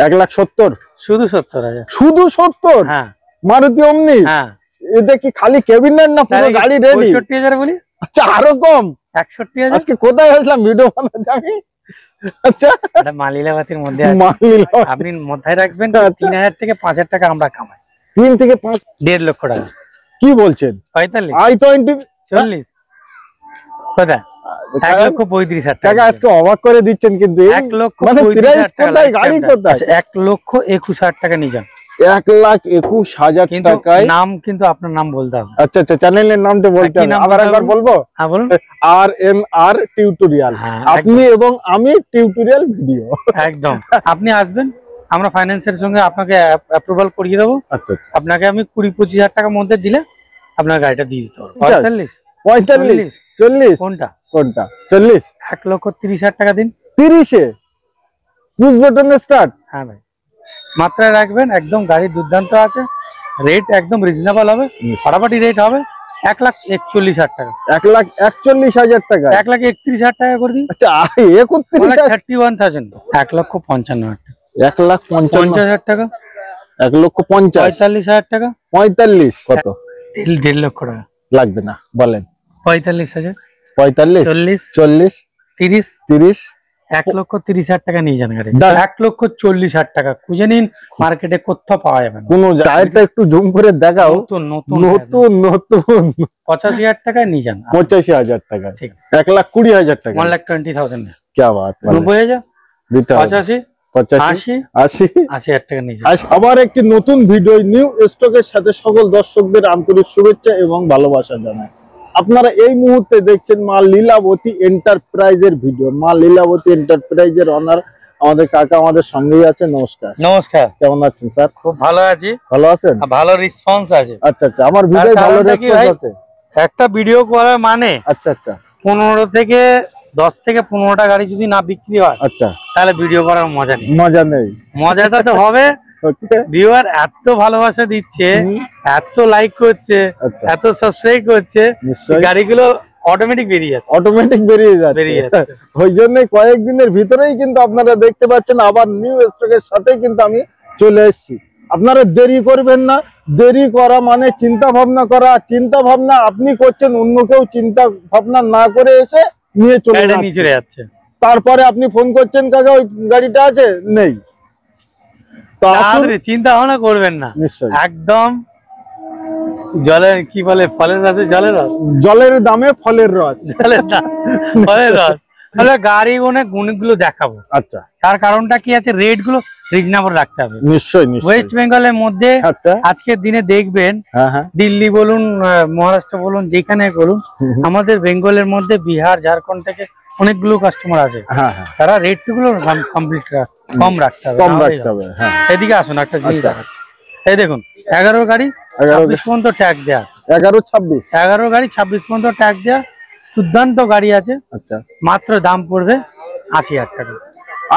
1,70,000 শুধু 70,000 শুধু 70? হ্যাঁ মারুতি ওমনি। হ্যাঁ এটা কি খালি কেবিনেট না পুরো গাড়ি রেডি? 65,000 বলি। আচ্ছা আরো কম? 61,000। আজকে কোথায় আসলাম ভিডিও বানাতে আমি? আচ্ছা এটা মালিলাবাতির মধ্যে আছে। আপনি মাথায় রাখবেন 3,000 থেকে 5,000 টাকা আমরা কামাই। 3 থেকে 5 1.5 লক্ষ টাকা। কি বলছেন? 45 i20 40 কোথায়? 1,35,000 টাকা। টাকা আজকে অবাক করে দিচ্ছেন কিন্তু। 1,35,000 টাকা কোথায় গাড়ি কোথায়? 1,21,000 টাকা নিয়ে যান। 1,21,000 টাকায়। নাম কিন্তু আপনার নাম বলতে হবে। আচ্ছা আচ্ছা চ্যানেলের নামটা বলতে হবে। আবার একবার বলবো? হ্যাঁ বলুন। RNR tutorial. আপনি এবং আমি টিউটোরিয়াল ভিডিও। একদম। আপনি আসবেন, আমরা ফাইন্যান্সের সঙ্গে আপনাকে অ্যাপ্রুভাল করিয়ে দেবো। আচ্ছা আপনাকে আমি 20-25,000 টাকার মধ্যে দিলে আপনার গাড়িটা দিয়ে দিতে হবে। 45 40 কোনটা? 40 1,30,000 টাকা দিন। 30-এ পুশ বাটনে স্টার্ট? হ্যাঁ ভাই, মাত্রায় রাখবেন, একদম গাড়ি দুর্দান্ত আছে, রেট একদম রিজনেবল হবে, ফাটাফাটি রেট হবে। 1,41,000 টাকা। 1,41,000 টাকা? 1,31,000 টাকা করে দিন। আচ্ছা 31,000 31,000 1,55,000 টাকা। 1,50,000 টাকা। 1,50,000 45,000 টাকা। 45 কত? 1.5 লক্ষ টাকা লাগবে না বলেন। 45,000 45 40 30 1,30,000 টাকা নিয়ে যান গাড়ি। 1,40,000 টাকা খুঁজে নিন, মার্কেটে কোথাও পাওয়া যাবে না। কোন টায়ারটা একটু জুম করে দেখাও। নতুন 85,000 টাকায় নিয়ে যান। 85,000 টাকা? ঠিক। 1,20,000 টাকা? 1,20,000। কি বাত! 90,000 দিতে হবে। 85 80,000 টাকা নিয়ে যান। আবার একটি নতুন ভিডিও নিউ স্টকের সাথে সকল দর্শকদের আন্তরিক শুভেচ্ছা এবং ভালোবাসা জানাই। আপনারা এই মুহূর্তে দেখছেন মা লীলাবতী এন্টারপ্রাইজের ভিডিও। মা লীলাবতী এন্টারপ্রাইজের অনার আমাদের কাকা আমাদের সঙ্গেই আছে। নমস্কার। নমস্কার। কেমন আছেন স্যার? খুব ভালো আছি। ভালো আছেন? ভালো রেসপন্স আছে। আচ্ছা আচ্ছা, আমার ভিডিও ভালো রেসপন্স আছে। একটা ভিডিও করার মানে আচ্ছা আচ্ছা 10 থেকে 15টা গাড়ি যদি না বিক্রি হয়, আচ্ছা, তাহলে ভিডিও করার মজা নেই। মজা নেই। মজাটা তো হবে। ভিউয়ার এত ভালোবাসা দিচ্ছে, এত লাইক করছে, এত সাবস্ক্রাইব করছে, গাড়িগুলো অটোমেটিক বেরিয়ে যাচ্ছে। ওই জন্যই কয়েকদিনের ভিতরেই কিন্তু আপনারা দেখতে পাচ্ছেন আবার নিউ স্টকের সাথে কিন্তু আমি চলে এসেছি। আপনারা দেরি করবেন না। দেরি করা মানে চিন্তা ভাবনা করা। চিন্তা ভাবনা আপনি করছেন, অন্য কেউ চিন্তা ভাবনা না করে এসে নিয়ে চলে যাচ্ছে। তারপরে আপনি ফোন করছেন কাকা ওই গাড়িটা আছে, নেই। চিন্তা ভাবনা করবেন না, নিশ্চয়ই। একদম জলের কি বলে, ফলের রসে জলের রস, জলের দামে ফলের রস, ফলের রস। তাহলে গাড়ি গুণগুলো দেখাবো। আচ্ছা, তার কারণটা কি আছে, রেট গুলো রিজনেবল রাখতে হবে। নিশ্চয়ই। ওয়েস্ট বেঙ্গলের মধ্যে আজকের দিনে দেখবেন, দিল্লি বলুন, মহারাষ্ট্র বলুন, যেখানে বলুন, আমাদের বেঙ্গলের মধ্যে বিহার, ঝাড়খন্ড থেকে অনেকগুলো কাস্টমার আছে। তারা রেট গুলো কমপ্লিট কম রাখতে হবে। এদিকে আসুন, একটা জিনিস দেখাচ্ছি। এই দেখুন, 11 গাড়ি 26 পর্যন্ত ট্যাক্স দেয়া। 11 গাড়ি 26 পর্যন্ত ট্যাক্স দেয়া, দুর্দান্ত গাড়ি আছে। আচ্ছা, মাত্র দাম পড়বে 80,000 টাকা।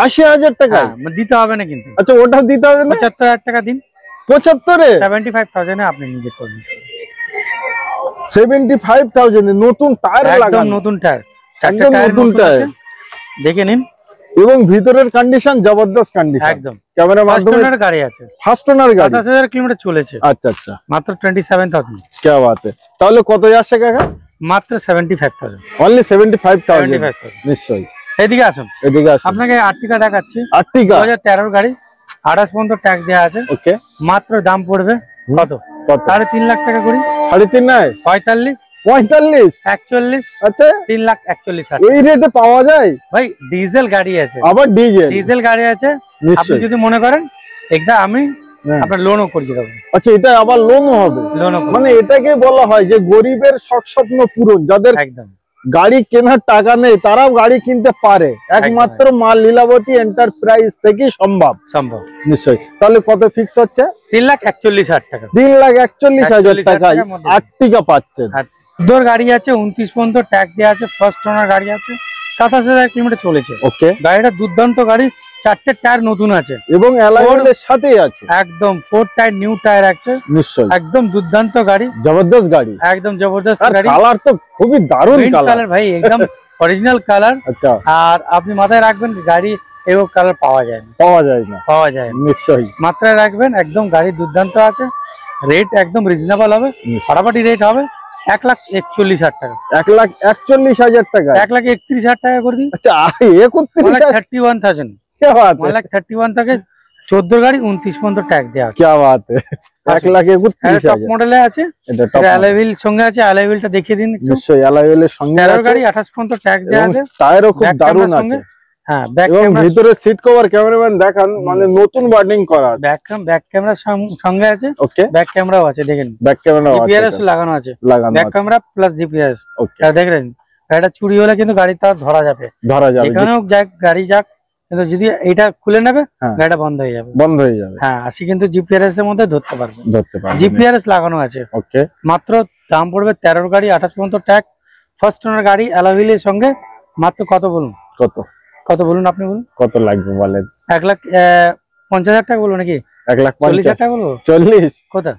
80,000 টাকা দিতে হবে না কিন্তু। আচ্ছা, ওটাও দিতে হবে না। 75,000 টাকা দিন। 75-এ 75,000 এ আপনি নিজে করবেন। 75,000 এ নতুন টায়ার লাগানো, একদম নতুন টায়ার, একদম নতুন টায়ার দেখে নিন। এবং ভিতরের কন্ডিশন জবরদস্ত কন্ডিশন, একদম। ক্যামেরা মাধ্যমে গাড়ি আছে, ফার্স্ট ওনার গাড়ি, 27,000 কিলোমিটার চলেছে। আচ্ছা আচ্ছা, মাত্র 27,000। কি বাত! তাহলে কত যাচ্ছে কাকা? মাত্র 75,000, অনলি 75,000। নিশ্চয়ই। এদিকে আসুন, এদিকে আসুন। আপনাকে আর্টিকা দেখাচ্ছি। আর্টিকা 2013 গাড়ি, 28 পর্যন্ত ট্যাক্স দেওয়া আছে। ওকে, মাত্র দাম পড়বে কত? 3.5 লাখ টাকা করি। 3.5 নয়, 45 41। আচ্ছা, 3,41,000। এই রেটে পাওয়া যায় ভাই? ডিজেল গাড়ি আছে, আবার ডিজেল গাড়ি আছে। আপনি যদি মনে করেন এটা আমি আপনার লোনও করিয়ে দেবো। আচ্ছা, এটা আবার লোনও হবে? মানে এটাকে বলা হয় যে গরিবের শখ স্বপ্ন পূরণ। যাদের একদম গাড়ি কেনার টাকা নেই তারাও গাড়ি কিনতে পারে, একমাত্র মা লীলাবতী এন্টারপ্রাইজ থেকে সম্ভব। নিশ্চয়ই। তাহলে কত ফিক্স হচ্ছে? 3,41,000 টাকা। 3,41,000 টাকায় আর্টিকা পাচ্ছেন। সুন্দর গাড়ি আছে, 29 পর্যন্ত ট্যাক্স দেওয়া আছে, ফার্স্ট ওনার গাড়ি আছে, 27,000 কিলোমিটার চলেছে। ওকে, গাড়িটা দুর্দান্ত গাড়ি, 4টে টায়ার নতুন আছে এবং অ্যালয়ের সাথেই আছে। একদম 4 টায়ার নিউ টায়ার আছে। নিশ্চয়ই, একদম দুর্দান্ত গাড়ি, জবরদস্ত গাড়ি, একদম জবরদস্ত গাড়ি। কালার তো খুবই দারুণ কালার ভাই, একদম অরিজিনাল কালার। আচ্ছা, আর আপনি মাথায় রাখবেন গাড়ি এরকম কালার পাওয়া যায় না, পাওয়া যায় না। নিশ্চয়ই মাত্রায় রাখবেন, একদম গাড়ি দুর্দান্ত আছে, রেট একদম রিজনেবল হবে, ফাটাফাটি রেট হবে 1,41,000 টাকা। 1,41,000 টাকা, 1,31,000 টাকা করে দিই। আচ্ছা 31,000, 1,31,000 থেকে 14 গাড়ি 29 পর্যন্ত ট্যাক্স দেওয়া। কি বাত है, 1,31,000 টপ মডেলে আছে, এটা অ্যালয় সঙ্গে আছে, অ্যালয় হুইলটা দেখিয়ে দিন। নিশ্চয়ই অ্যালয় হুইলের সঙ্গে 13 গাড়ি 28 পর্যন্ত ট্যাক্স দেওয়া আছে, টায়ারও খুব দারুণ আছে। হ্যাঁ, ব্যাক এবং ক্যামেরা, ভিতরে সিট কভার ক্যামেরাম্যান দেখান, মানে নতুন বার্নিং করা আছে। ব্যাক ক্যামেরা সঙ্গে আছে, ওকে, ব্যাক ক্যামেরাও আছে, দেখেন ব্যাক ক্যামেরাও আছে, জিপিআরএস লাগানো আছে, ব্যাক ক্যামেরা প্লাস জিপিআরএস। ওকে, দেখলেন গাড়িটা চুরি হলে কিন্তু গাড়ি তার ধরা যাবে, এখানেও যাক গাড়ি যাক, কিন্তু যদি এইটা খুলে নেবে গাড়িটা বন্ধ হয়ে যাবে। হ্যাঁ, আসি কিন্তু জিপিআরএস এর মধ্যে ধরতে পারবে, জিপিআরএস লাগানো আছে। ওকে, মাত্র দাম পড়বে 13 গাড়ি 28 পর্যন্ত ট্যাক্স, ফার্স্ট ওনার গাড়ি অ্যালয় হুইলের সঙ্গে। মাত্র কত বলুন, কত বলুন, আপনি বলুন কত লাগবে বলেন। 1,50,000 টাকা বলবো নাকি, 1,40,000 টাকা বলবো? 40 কোথা,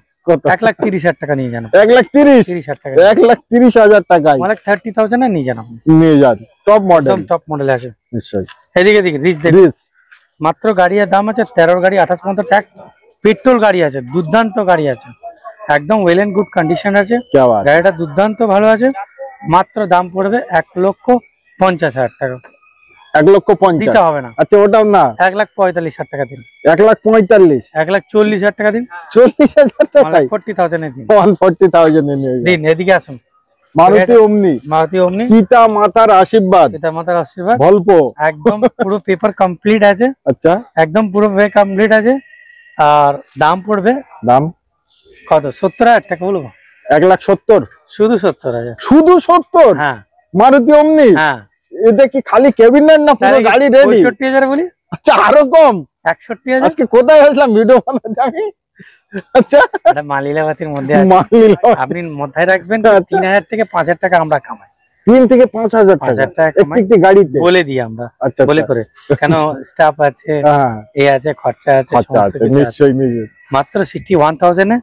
1,30,000 টাকা নিয়ে যান। 1,30,000 টাকা, 1,30,000 টাকা, 30,000 নিয়ে যান, আপনি নিয়ে যান। টপ মডেল আছে নিশ্চয়ই। এদিকে রিচ দেখুন, মাত্র গাড়ির দাম আছে 13 গাড়ি 28 পর্যন্ত ট্যাক্স, পেট্রোল গাড়ি আছে, দুর্দান্ত গাড়ি আছে, একদম ওয়েল এন্ড গুড কন্ডিশন আছে, গাড়িটা দুর্দান্ত ভালো আছে। মাত্র দাম পড়বে 1,50,000 টাকা। 1,50,000 দিতে হবে না, আচ্ছা ওটাও না, 1,45,000 টাকা দিন। 1,45,000, 1,40,000 টাকা দিন। 40,000 টাকা, 40,000 এ দিন, 140,000 এ দিন। এদিকে আসুন, মারুতি ওমনি, পিতা মাতার আশীর্বাদ, ভলভো, একদম পুরো পেপার কমপ্লিট আছে। আচ্ছা, একদম পুরো পেপার কমপ্লিট আছে। আর দাম পড়বে, দাম কত, 70,000 টাকা বলবো। 1,70,000, শুধু 70,000, শুধু 70? হ্যাঁ, মারুতি ওমনি। হ্যাঁ, এটা কি খালি কেবিনেট না পুরো গাড়ি রেডি? 65,000 বলি। আচ্ছা, আরো কম, 61,000। আজকে কোথায় আসলাম ভিডিও বানাতে আমি? আচ্ছা, এটা মালিলাবাতির মধ্যে আছে, আপনি মাথায় রাখবেন। 3,000 থেকে 5,000 টাকা আমরা কামাই, 3 থেকে 5,000 টাকা একটি গাড়িতে বলে দিই আমরা। আচ্ছা, বলে করে, কেন স্টাফ আছে, এই আছে, খরচা আছে, নিশ্চয়ই নিশ্চয়ই। মাত্র 61,000 এ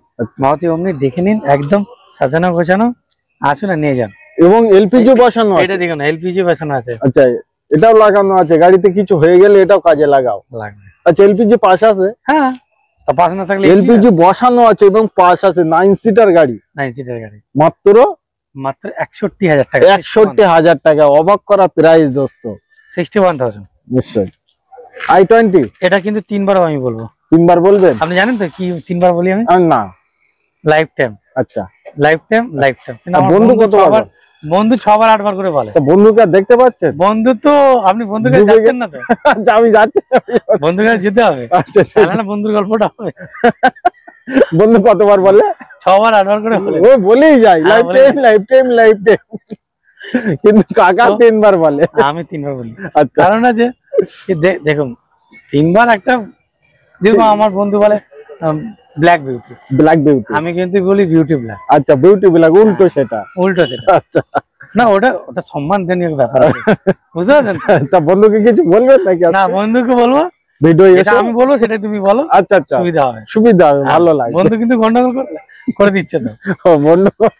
মারুতি ওমনি দেখে নিন, একদম সাজানো গোছানো, আসুন না নিয়ে যান। এবং এলপিজি বসানো আছে, এটা দেখুন এলপিজি বসানো আছে। আচ্ছা, এটাও লাগানো আছে, গাড়িতে কিছু হয়ে গেলে এটাও কাজে লাগাও লাগবে। আচ্ছা, এলপিজি পাস আছে? হ্যাঁ, তা পাস না থাকলে এলপিজি বসানো আছে এবং পাস আছে। 9 সিটার গাড়ি, 9 সিটার গাড়ি, মাত্র 61,000 টাকা। 61,000 টাকা, অবাক করা প্রাইস দোস্ত। 61,000 নিশ্চয়ই। i20, এটা কিন্তু 3 বার আমি বলবো। 3 বার বলবেন? আপনি জানেন তো কি 3 বার বলি আমি? না, লাইফ টাইম। আচ্ছা, লাইফ টাইম। বন্ধু কতবার? বন্ধু 6 বার 8 বার করে বলে। বন্ধুকে দেখতে পাচ্ছেন? বন্ধু তো আপনি বন্ধুকে যাচ্ছেন না তো? আমি যাচ্ছি, বন্ধুকে যেতে হবে। আচ্ছা, না, বন্ধুর গল্পটা হবে। বন্ধু কতবার বলে? 6 বার 8 বার করে বলে। ও বলেই যায় লাইফ টাইম। কিন্তু কাকা 3 বার বলে, আমি 3 বার বলি। আচ্ছা, কারণ আছে দেখুন 3 বার একটা, যেরকম আমার বন্ধু বলে ব্ল্যাক বিউটি, আমি কিন্তু বলি বিউটি ব্ল্যাক। আচ্ছা, বিউটি ব্ল্যাক উল্টো সেটা। আচ্ছা, না ওটা সম্মানজনক ব্যাপার, বুঝতে পারছেন? তা বন্ধুকে কিছু বলবেন নাকি? না, বন্ধুকে বলবো ভিডিও, এটা আমি বলবো সেটাই তুমি বলো। আচ্ছা, সুবিধা হবে, ভালো লাগে। বন্ধু কিন্তু গন্ডগোল করে দিচ্ছে তো, গন্ডগোল।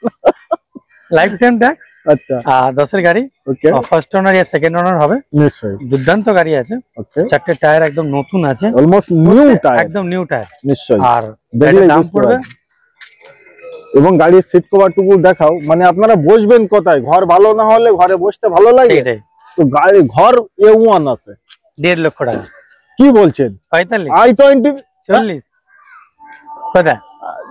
Life time tax. আচ্ছা, 10 এর গাড়ি, ওকে, ফার্স্ট ওনার या সেকেন্ড ওনার হবে নিশ্চয়ই। দুর্দান্ত গাড়ি আছে, ওকে, 4টে টায়ার একদম নতুন আছে, অলমোস্ট নিউ টায়ার, একদম নিউ টায়ার নিশ্চয়ই। আর দাম পড়বে, এবং গাড়ির সিট কভার টুকু দেখাও, মানে আপনারা বসবেন কোথায়? ঘর ভালো না হলে ঘরে বসতে ভালো লাগে, তো গাড়ি ঘর A1 আছে 1.5 লক্ষ টাকা। কি বলছেন? 45, i20 40 কোথায়?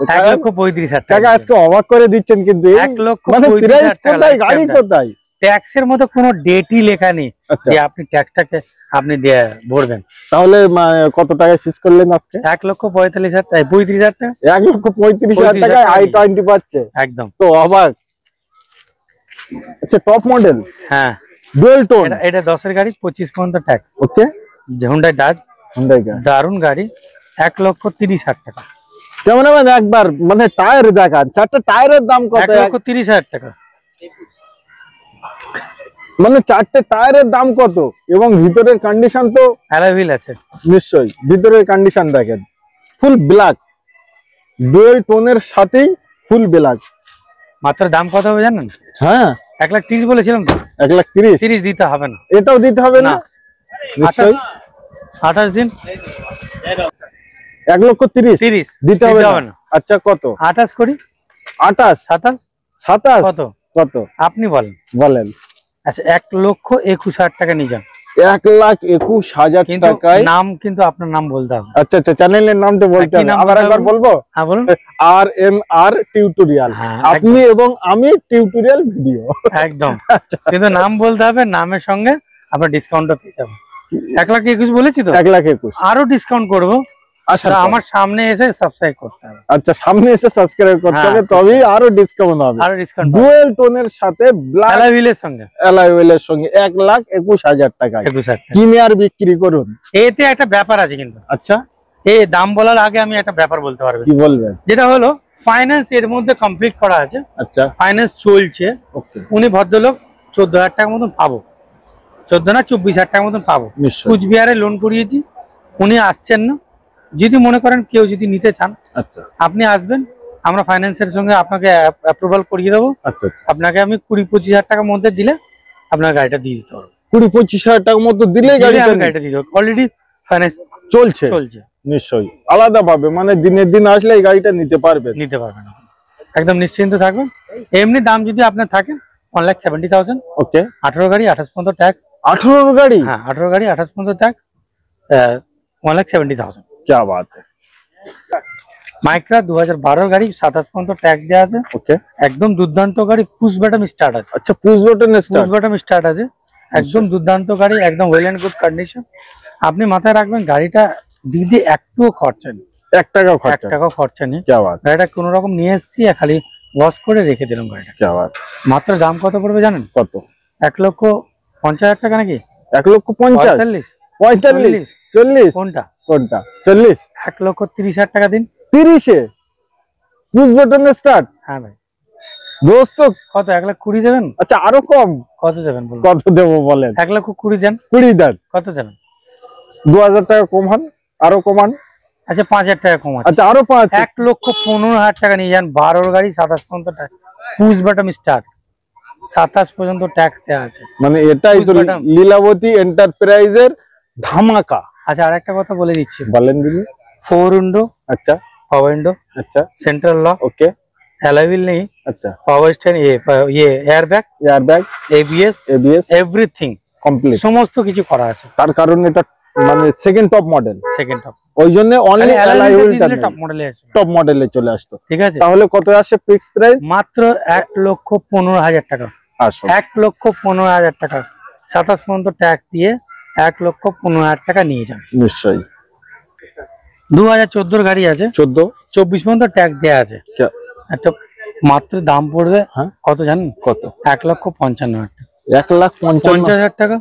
1,35,000 টাকা। আজকে অবাক করে দিচ্ছেন কিন্তু, 1,35,000 টাকা গাড়ি কোথায়? ট্যাক্সের মধ্যে কোনো ডেটই লেখা নেই যে আপনি ট্যাক্সটাকে আপনি ভরবেন। তাহলে কত টাকা ফিস করলেন আজকে? 1,45,000 টাকা, 35,000 টাকা, 1,35,000 টাকা i20 পাচ্ছে, একদম তো অবাক। আচ্ছা, টপ মডেল, হ্যাঁ, ডুয়াল টোন, এটা 10 এর গাড়ি, 25 পর্যন্ত ট্যাক্স, ওকে, হুন্ডাই ডাজ, দারুন গাড়ি, 1,30,000 টাকা। কেমন একবার মানে টায়ার দেখান, 4টে টায়ারের দাম কত? 1,30,000 টাকা। মানে 4টে টায়ারের দাম কত? এবং ভিতরের কন্ডিশন তো অ্যালয় হুইল আছে নিশ্চয়ই। ভিতরের কন্ডিশন দেখেন, ফুল ব্ল্যাক, ডুয়াল টোনের সাথেই ফুল ব্ল্যাক। মাত্র দাম কত হবে জানেন? হ্যাঁ, 1,30,000 বলেছিলাম তো। 1,30,000 দিতে হবে না, এটাও দিতে হবে না নিশ্চয়ই। 28 দিন 1,30,000 দিতে হবে না। আচ্ছা কত? 28 করি, 28 27 27 কত কত আপনি বলেন। বলেন। আচ্ছা 1,21,000 টাকা নিয়ে যান। 1,21,000 টাকায়। নাম কিন্তু আপনার নাম বলতে হবে। আচ্ছা আচ্ছা, চ্যানেলের নামটা বলতে হবে। আবার একবার বলবো? হ্যাঁ বলুন। RMR টিউটোরিয়াল, আপনি এবং আমি টিউটোরিয়াল ভিডিও একদম। কিন্তু নাম বলতে হবে, নামের সঙ্গে আপনার ডিসকাউন্টটা পেয়ে যাবেন। 1,21,000 বলেছি তো, 1,21,000 আরো ডিসকাউন্ট করবো। আচ্ছা আমার সামনে এসে সাবস্ক্রাইব করতে হবে। আচ্ছা সামনে এসে সাবস্ক্রাইব করতে হবে, তবেই আরো ডিসকাউন্ট হবে। আরো ডিসকাউন্ট ডুয়েল টোনের সাথে ব্ল্যাক অ্যালয় সঙ্গে, অ্যালয় হুইলের সঙ্গে 1,21,000 টাকা কিনে আর বিক্রি করুন। এতে একটা ব্যাপার আছে কিন্তু। আচ্ছা এই দাম বলার আগে আমি একটা ব্যাপার বলতে পারবো। কি বলবেন? যেটা হলো ফাইন্যান্স এর মধ্যে কমপ্লিট করা আছে। আচ্ছা ফাইন্যান্স চলছে। উনি ভদ্রলোক 14,000 টাকার মতন পাবো, 14 না 24,000 টাকার মতন পাবো। কুচবিহারে লোন করিয়েছি, উনি আসছেন না। যদি মনে করেন কেউ যদি নিতে চান, আচ্ছা আপনি আসবেন, আমরা ফাইন্যান্সের সঙ্গে আপনাকে অ্যাপ্রুভাল করিয়ে দেবো। আচ্ছা আপনাকে আমি 20-25,000 টাকার মধ্যে দিলে আপনার গাড়িটা দিয়ে দিতে পারবো। 20-25,000 টাকার মধ্যে দিলে গাড়িটা দিয়ে দেবো। অলরেডি ফাইন্যান্স চলছে। নিশ্চয়ই আলাদা ভাবে, মানে দিনের দিন আসলে এই গাড়িটা নিতে পারবেন। একদম নিশ্চিন্ত থাকবেন। এমনি দাম যদি আপনার থাকে 1,70,000। ওকে 18 গাড়ি 28 ট্যাক্স। 18 গাড়ি? হ্যাঁ 18 গাড়ি 28 ট্যাক্স, 1,70,000। क्या बात है। মাইক্রা 2012 গাড়ি 27 ট্যাক্স দেওয়া আছে। ওকে একদম দুর্দান্ত গাড়ি, পুশ বাটন স্টার্ট আছে। আচ্ছা পুশ বাটন স্টার্ট আছে, একদম দুর্দান্ত গাড়ি, একদম ওয়েল এন্ড গুড কন্ডিশন। আপনি মাথায় রাখবেন গাড়িটা দিদি একটুও খরচা নেই, 1 টাকাও খরচা নেই। क्या बात। গাড়িটা কোনো রকম নিয়ে এসেছি, খালি ওয়াশ করে রেখে দিলাম গাড়িটা। क्या बात। মাত্র দাম কত পড়বে জানেন? কত? 1,50,000 টাকা নাকি? 1,50,000 45 40 কোনটা 40 1,30,000 টাকা দিন। 30-এ পুশ বাটন স্টার্ট? হ্যাঁ ভাই। দোস্ত কত? 1,20,000 দেবেন? আচ্ছা আরো কম কত দেবেন বলুন? কত দেবো বলেন? 1,20,000 দেন। 20 দেন। কত দেবেন? 2,000 টাকা কমান, আরো কমান। আচ্ছা 5,000 টাকা কমান। আচ্ছা আরো 5। 1,15,000 টাকা নিয়ে যান। 12 গাড়ি 27 টাকা, পুশ বাটন স্টার্ট, 27 পর্যন্ত ট্যাক্স দেওয়া আছে। মানে এটাই তো লীলাবতী এন্টারপ্রাইজের ধামাকা। আচ্ছা আর একটা কথা বলে দিচ্ছি, বলেন দিদি। 4 উইন্ডো। আচ্ছা পাওয়ার উইন্ডো। আচ্ছা সেন্ট্রাল লক। ওকে অ্যালয় হুইল নেই। আচ্ছা power steering, airbag ABS everything complete, সমস্ত কিছু করা আছে। তার কারণ এটা মানে সেকেন্ড টপ মডেল, ওই জন্য অনলি অ্যালয় হুইলটা টপ মডেলে চলে আসতো। ঠিক আছে, তাহলে কত আসে ফিক্স প্রাইস? মাত্র 1,15,000 টাকা। 1,15,000 টাকা 27 পর্যন্ত ট্যাক্স দিয়ে 1,15,000 টাকা নিয়ে যান। নিশ্চয়ই। 2014 গাড়ি আছে, 24 পর্যন্ত ট্যাক্স দেওয়া আছে। একটা মাত্র দাম পড়বে কত জানেন? কত? 1,55,000 টাকা। 1,50,000 টাকা।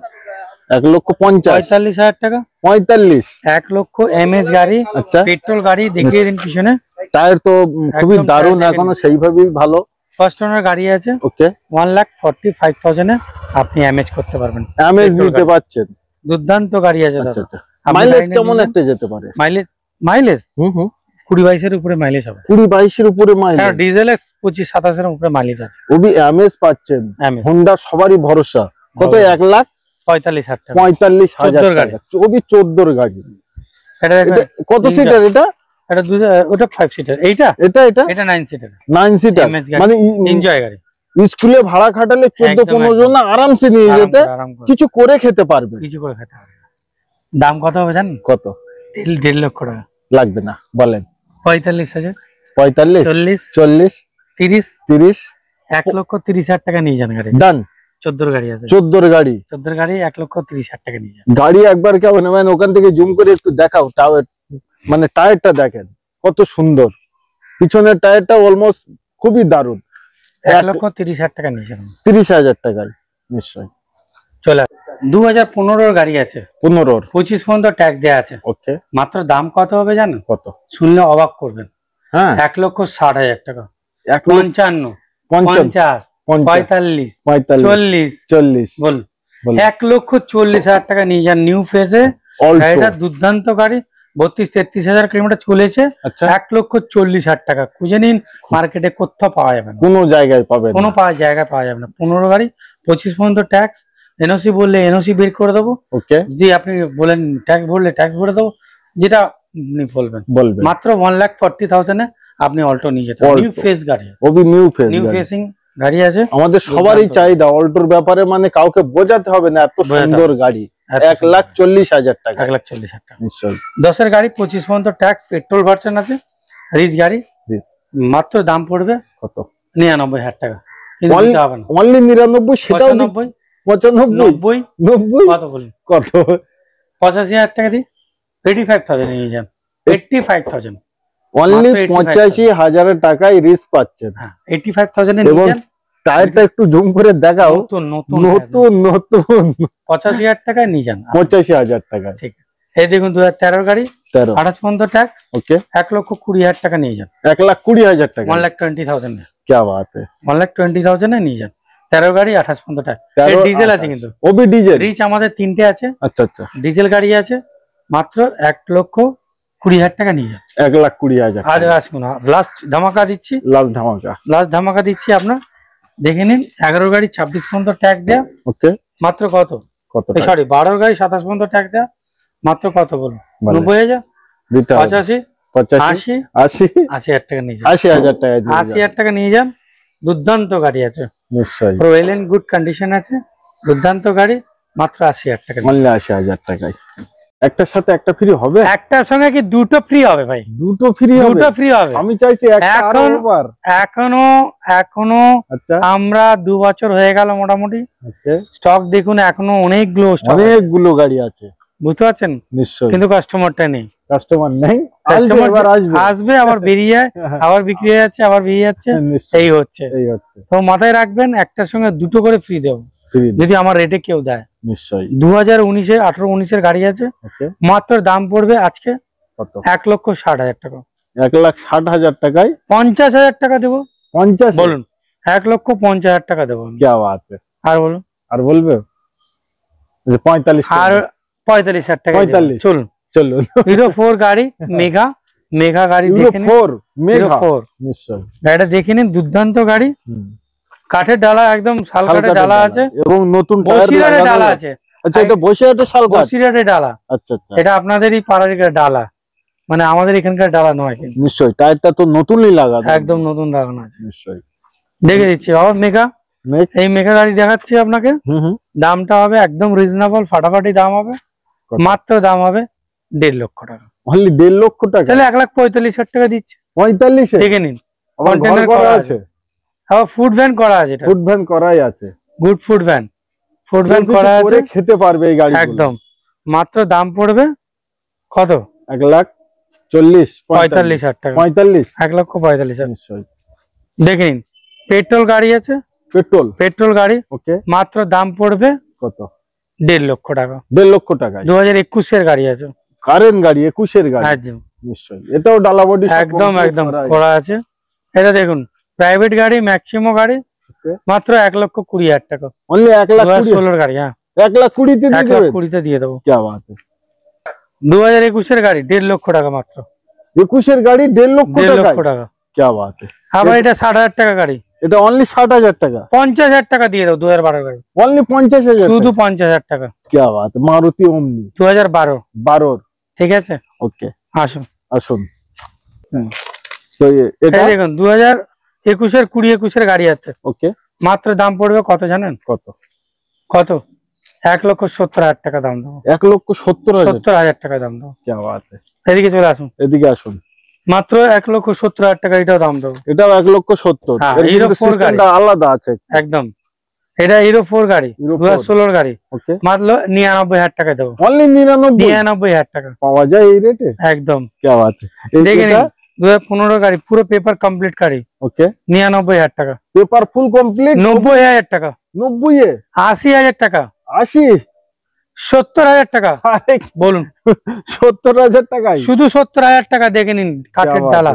1,50,000 45,000 টাকা। 45 1 লক্ষ MS গাড়ি। আচ্ছা পেট্রোল গাড়ি দেখিয়ে দিন পিছনে। টায়ার তো খুবই দারুণ, এখনো সেইভাবেই ভালো। ফার্স্ট ওনার গাড়ি আছে। ওকে 1,45,000 এ আপনি এমএচ করতে পারবেন। এমএচ নিতে পাচ্ছেন, দুর্দান্ত গাড়ি আছে দাদা। মাইলেজ কেমন একটা যেতে পারে? মাইলেজ 20-22 এর উপরে মাইলেজ হবে। 20-22 এর উপরে মাইলেজ? হ্যাঁ ডিজেল 25-27 এর উপরে মাইলেজ আছে। ওবি এমএস পাচ্ছেন, হোন্ডা সবারই ভরসা। কত? 1,45,000 টাকা। 45,000 টাকা। ওবি 14 গাড়ি। এটা কত সিটার? এটা ওটা 5 সিটার। এইটা 9 সিটার। 9 সিটার মানে এনজয় গাড়ি। স্কুলে ভাড়া খাটালে 14-15 জন আরামসে নিয়ে যেতে, কিছু করে খেতে পারবে। দাম কত হবে জানেন? কত? 1.5 লক্ষ টাকা। লাগবে না বলেন। 45,000। 45 40 40 30 30 1,30,000 টাকা নিয়ে যান গাড়ি। ডান। 14 গাড়ি আছে। 14 গাড়ি 1,30,000 টাকা নিয়ে যান। গাড়ি একবার কেমন মানে ওখান থেকে জুম করে একটু দেখাও, মানে টায়ারটা দেখেন কত সুন্দর, পিছনের টায়ারটা অলমোস্ট খুবই দারুণ। 1,30,000 টাকা নিয়ে যান। 30,000 টাকায় নিশ্চয়ই চলে। 2015 গাড়ি আছে। 15 25 পর্যন্ত ট্যাক্স দেওয়া আছে। ওকে মাত্র দাম কত হবে জানেন? কত? শুনলে অবাক করবেন। হ্যাঁ 1,60,000 টাকা। 55 50 45 40 40 বল 1,40,000 টাকা নিয়ে যান। নিউ ফেজে গাড়িটা দুর্দান্ত গাড়ি, 32-33,000 কিলোমিটার চলেছে। 1,40,000 টাকা খুঁজে নিন, মার্কেটে কোথাও পাওয়া যাবে না, কোনো জায়গায় পাবে না, কোনো জায়গায় পাওয়া যাবে না। 15 গাড়ি 25 পর্যন্ত ট্যাক্স, এনওসি বললে এনওসি বের করে দেবো। ওকে, যদি আপনি বলেন ট্যাক্স ভরলে ট্যাক্স ভরে দেবো, যেটা আপনি বলবেন। মাত্র 1,40,000 আপনি অল্টো নিয়ে যেতে পারেন। নিউ ফেস গাড়ি, ওবি নিউ ফেসিং গাড়ি আছে। আমাদের সবারই চাহিদা অল্টোর ব্যাপারে, মানে কাউকে বোঝাতে হবে না, এত সুন্দর গাড়ি। 1,40,000 টাকা, 1,40,000 টাকা নিশ্চয়ই। 10-এর গাড়ি 25 পর্যন্ত ট্যাক্স, পেট্রোল ভার্সন আছে, রিচ গাড়ি। মাত্র দাম পড়বে কত? 99,000 টাকা। অনলি 99, সেটাও 95, 95, 90 কত বলি? কত? 85,000 টাকা দিই, 85,000 নিয়ে যান। 85,000 অনলি 85,000 টাকায় রিস্ক পাচ্ছেন। 85,000 এ নিয়ে যান। টায়ারটা একটু জুম করে দেখাও। নতুন 85,000 টাকায় নিয়ে যান। 85,000 টাকা, ঠিক। এই দেখুন 2013 গাড়ি, 28 পর্যন্ত ট্যাক্স। ওকে, 1,20,000 টাকা নিয়ে যান। 1,20,000 টাকা, 1,20,000 क्या बात है। 1,20,000 এ নিয়ে যান। 13 গাড়ি 28 পর্যন্ত ট্যাক্স। ডিজেল আছে কিন্তু, ওবি ডিজেল। রিচ আমাদের 3টে আছে। আচ্ছা আচ্ছা, ডিজেল গাড়ি আছে। মাত্র 1,20,000 টাকা নিয়ে যান। 1,20,000 আজ আসুন, লাস্ট ধামাকা দিচ্ছি। লাস্ট ধামাকা দিচ্ছি, আপনার দেখে নিন। 11 গাড়ি 26 পর্যন্ত ট্যাক্স দেয়া। ওকে, মাত্র কত? সরি, 12 গাড়ি 27 পর্যন্ত ট্যাক্স দেয়া। মাত্র কত বলুন? 90,000, 85, 80, 80,000 টাকা নিয়ে যান। 80,000 টাকা, 80,000 টাকা নিয়ে যান। দুর্দান্ত গাড়ি আছে, নিশ্চয়ই, ওয়েল এন্ড গুড কন্ডিশন আছে, দুর্দান্ত গাড়ি। মাত্র 80,000 টাকা, অনলি 80,000 টাকায়। একটার সাথে একটা ফ্রি হবে? একটার সঙ্গে কি দুটো ফ্রি হবে ভাই? দুটো ফ্রি হবে, দুটো ফ্রি হবে। আমি চাইছি একটা আরো ওভার। এখনো আমরা 2 বছর হয়ে গেল মোটামুটি। স্টক দেখুন, এখনো অনেকগুলো গাড়ি আছে, বুঝতে পারছেন? নিশ্চয়ই, কিন্তু কাস্টমারটা নেই। কাস্টমার নেই, আসবে আবার বেরিয়ে যায়, আবার বিক্রি হয়ে যাচ্ছে, আবার বেরিয়ে যাচ্ছে, এই হচ্ছে। তো মাথায় রাখবেন, একটার সঙ্গে দুটো করে ফ্রি দেবো যদি আমার রেটে কেউ দেয়। নিশ্চয়ই। 2019-এ 18-19-এর গাড়ি আছে। মাত্র দাম পড়বে আজকে কত? 1,60,000 টাকা। 1,60,000 টাকায় 50,000 টাকা দেবো। 50 বলুন? 1,50,000 টাকা দেবো। क्या बात है। আর বলুন, আর বলবে? 45 আর 45,000 টাকা। চলুন চলুন। হিরো 4 গাড়ি, মেঘা গাড়ি দেখে নিন। হিরো 4 নিশ্চয়ই, গাড়িটা দেখে নিন, দুর্দান্ত গাড়ি। কাঠের ডালা, একদম শাল কাঠের ডালা আছে, এবং নতুন বসিরহাটের ডালা আছে। আচ্ছা, এটা বসিরহাটের শাল কাঠ? বসিরহাটের ডালা। আচ্ছা আচ্ছা, এটা আপনাদেরই পাড়ার ডালা, মানে আমাদের এখানকার ডালা নয়। নিশ্চয়ই, টায়ারটা তো নতুনই লাগানো, একদম নতুন লাগানো আছে। নিশ্চয়ই, দেখে দিচ্ছি বাবা। এই মেঘা গাড়ি দেখাচ্ছি আপনাকে। দামটা হবে একদম রিজনেবল, ফাটাফাটি দাম হবে। মাত্র দাম হবে 1.5 লক্ষ টাকা। অনলি 1.5 লক্ষ টাকা? তাহলে 1,45,000 টাকা দিচ্ছে। 45? দেখে নিন, কন্টেনার করা আছে, আবার ফুড ভ্যান করা আছে। ফুড ভ্যান করাই আছে, গুড ফুড ভ্যান করা আছে, খেতে পারবে এই গাড়ি একদম। মাত্র দাম পড়বে কত? 1,40,000 টাকা। 1,45,000। নিশ্চয়ই, দেখে নিন। পেট্রোল গাড়ি আছে, পেট্রোল গাড়ি। ওকে, মাত্র দাম পড়বে কত? 1.5 লক্ষ টাকা। 1.5 লক্ষ টাকা। 2021-এর গাড়ি আছে, কারেন্ট গাড়ি, 21-এর গাড়ি। নিশ্চয়ই, এটাও ডালা বডি একদম করা আছে। এটা দেখুন, প্রাইভেট গাড়ি, ম্যাক্সিমো গাড়ি। মাত্র 1,20,000 টাকা। অনলি 1,16-এর গাড়ি। হ্যাঁ, 1,20,000 দিয়ে দেবো। क्या बात है। 2021-এর গাড়ি 1.5 লক্ষ টাকা মাত্র। 21-এর গাড়ি 1.5 লক্ষ টাকা। क्या बात है। আবার এটা 60,000 টাকা গাড়ি। এটা অনলি 60,000 টাকা। 50,000 টাকা দিয়ে দাও। 2012 গাড়ি, অনলি 50,000, শুধু 50,000 টাকা। क्या बात है। মারুতি ওমনি 2012। ঠিক আছে, ওকে, আসুন। তো এটা দেখুন 2021-এর 20-21-এর গাড়ি আছে। ওকে, মাত্র দাম পড়বে কত জানেন? কত? 1,70,000 টাকা দাম দেবো। 1,70,000 টাকা দাম দেবো। क्या बात है। এদিকে চলে আসুন, এদিকে আসুন। মাত্র 1,70,000 টাকা এটাও দাম দেবো। এটাও 1,70,000। হিরো 4 গাড়ি আলাদা আছে একদম। এটা হিরো 4 গাড়ি, 2016-এর গাড়ি। মাত্র 99,000 টাকা দেবো। অনলি 99,000 টাকা পাওয়া যায় এই রেটে? একদম। क्या बात है। দেখে নিন, 2015 গাড়ি, পুরো পেপার কমপ্লিট গাড়ি। ওকে, 99,000 টাকা। পেপার ফুল কমপ্লিট 90,000 টাকা। 90 এ 80,000 টাকা। 80 70,000 টাকা। বলুন? 70,000 টাকায় শুধু 70,000 টাকা। দেখে নিন, কাঠের ডালা,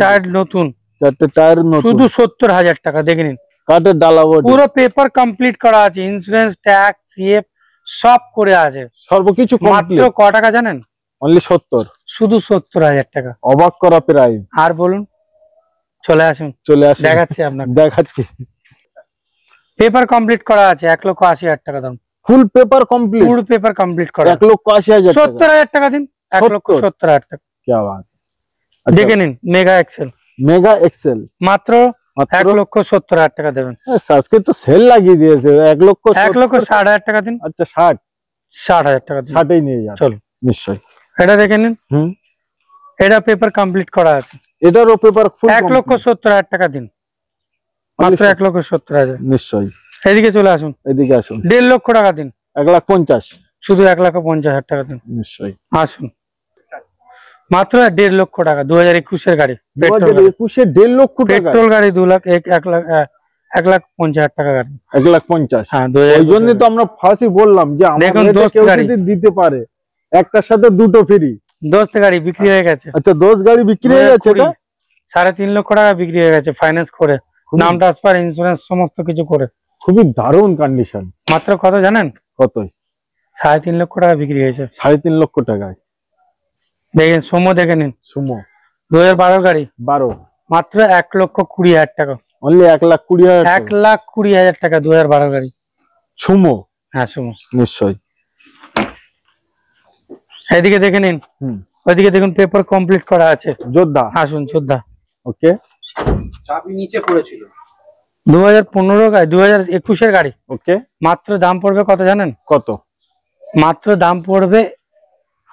টায়ার নতুন, 4টে টায়ার নতুন, শুধু 70,000 টাকা। দেখে নিন, কাঠের ডালা বডি, পুরো পেপার কমপ্লিট করা আছে, ইন্স্যুরেন্স, ট্যাক্স, সিএফ সব করে আছে, সর্বকিছু মাত্র ক টাকা জানেন? অনলি 70, শুধু 70,000 টাকা। অবাক করা প্রাইস। আর বলুন? চলে আসুন, দেখাচ্ছি আপনাকে, দেখাচ্ছি। পেপার কমপ্লিট করা আছে, 1,80,000 টাকা দাম। ফুল পেপার কমপ্লিট, ফুল পেপার কমপ্লিট করা, 1,80,000 টাকা। 70,000 টাকা দিন, 1,70,000 টাকা। কি বাত, দেখে নিন মেগা এক্সেল, মেগা এক্সেল মাত্র 1,70,000 টাকা দেবেন। আজকে তো সেল লাগিয়ে দিয়েছে, 1,60,000 টাকা দিন। আচ্ছা 60,000 টাকা দিন, 60 নিয়ে যান। চলো নিশ্চয়ই, এটা দেখে নিন। এটা পেপার কমপ্লিট করা আছে, এটারও পেপার ফুল। 1,70,000 টাকা দিন, মাত্র 1,70,000। নিশ্চয়ই, এদিকে চলে আসুন, এদিকে আসুন। 1.5 লক্ষ টাকা দিন, 1,50,000, শুধু 1,50,000 টাকা দিন। নিশ্চয়ই, আসুন, মাত্র 1.5 লক্ষ টাকা। 2021-এর গাড়ি, 2021-এ 1.5 লক্ষ টাকা পেট্রোল গাড়ি। 1,50,000 টাকা গাড়ি, 1,50,000। হ্যাঁ, ওই জন্য তো আমরা ফার্স্টই বললাম যে আমাদের কেউ যদি দিতে পারে একটার সাথে দুটো ফ্রি। দোস্ত গাড়ি বিক্রি হয়ে গেছে। আচ্ছা, দোস্ত গাড়ি বিক্রি হয়ে গেছে, এটা 3.5 লক্ষ টাকা বিক্রি হয়ে গেছে, ফাইন্যান্স করে, নাম ট্রান্সফার, ইন্স্যুরেন্স সমস্ত কিছু করে। খুবই দারুণ কন্ডিশন। মাত্র কত জানেন? কত? 3.5 লক্ষ টাকা বিক্রি হয়েছে। 3.5 লক্ষ টাকায় দেখেন, সুমো দেখে নিন, সুমো 2012 গাড়ি, 12, মাত্র 1,20,000 টাকা। অনলি 1,20,000, 1,20,000 টাকা 2012 গাড়ি সুমো। হ্যাঁ, সুমো। নিশ্চয়ই, এদিকে দেখে নিন, ওইদিকে দেখুন পেপার কমপ্লিট করা আছে, যোদ্ধা। আসুন, যোদ্ধা। ওকে, চাবি নিচে পড়েছিল। 2015 গাড়ি, 2021-এর গাড়ি। ওকে, মাত্র দাম পড়বে কত জানেন? কত? মাত্র দাম পড়বে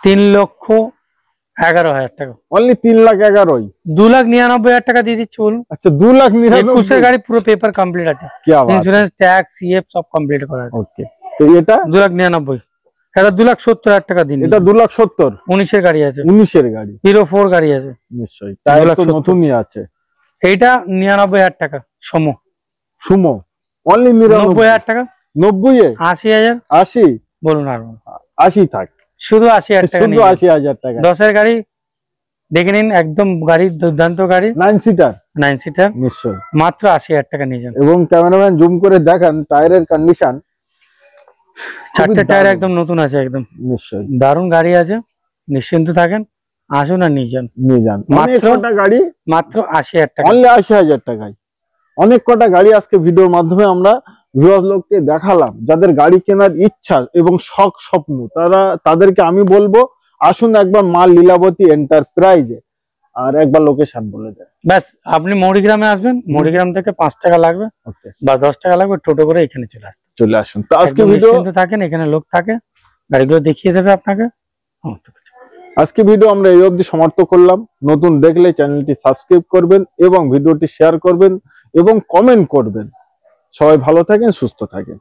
3,11,000 টাকা। অনলি 3,11,000, 2,99,000 টাকা দিয়ে দিচ্ছি, বলুন। আচ্ছা, 2,99,000। 21-এর গাড়ি, পুরো পেপার কমপ্লিট আছে, কি বাত, ইন্স্যুরেন্স, ট্যাক্স, সিএফ সব কমপ্লিট করা আছে। ওকে, তো এটা 2,99,000, এটা 2,70,000 টাকা দিন। এটা 2,70,000, 19-এর গাড়ি আছে, 19-এর গাড়ি, হিরো 4 গাড়ি আছে। নিশ্চয়ই, টায়ার তো 2,70,000 নতুনই আছে। এইটা 99,000 টাকা, সমো। সুমো অনলি 90,000 টাকা, 90-এ 80,000, 80, বলুন আর 80 থাক, শুধু 80,000 টাকা। শুধু 80,000 টাকা। 10-এর গাড়ি দেখে নিন, একদম গাড়ি দুর্দান্ত গাড়ি, 9 সিটার, 9 সিটার, নিশ্চয়ই। মাত্র 80,000 টাকা নিয়ে যান। এবং ক্যামেরাম্যান জুম করে দেখান টায়ারের কন্ডিশন, 4টে টায়ার একদম নতুন আছে, একদম নিশ্চয়ই, দারুণ গাড়ি আছে, নিশ্চিন্ত থাকেন, আসুন আর নিয়ে যান। নিয়ে যান। মাত্র কটা গাড়ি? মাত্র 80,000 টাকা, অনলি 80,000 টাকায় অনেক কটা গাড়ি আজকে ভিডিওর মাধ্যমে আমরা ভিউয়ার্স লোককে দেখালাম। যাদের গাড়ি কেনার ইচ্ছা এবং শখ স্বপ্ন, তাদেরকে আমি বলবো আসুন একবার মা লীলাবতী এন্টারপ্রাইজে। আর একবার লোকেশন বলে দেন। ব্যাস, আপনি মৌরিগ্রামে আসবেন, মৌরিগ্রাম থেকে 5 টাকা লাগবে বা 10 টাকা লাগবে, টোটো করে এখানে চলে আসুন। তো আজকে ভিডিও থাকেন, এখানে লোক থাকে, গাড়িগুলো দেখিয়ে দেবে আপনাকে। আজকে ভিডিও আমরা এই অবধি সমাপ্ত করলাম। নতুন দেখলে চ্যানেলটি সাবস্ক্রাইব করবেন এবং ভিডিওটি শেয়ার করবেন এবং কমেন্ট করবেন। সবাই ভালো থাকেন, সুস্থ থাকেন।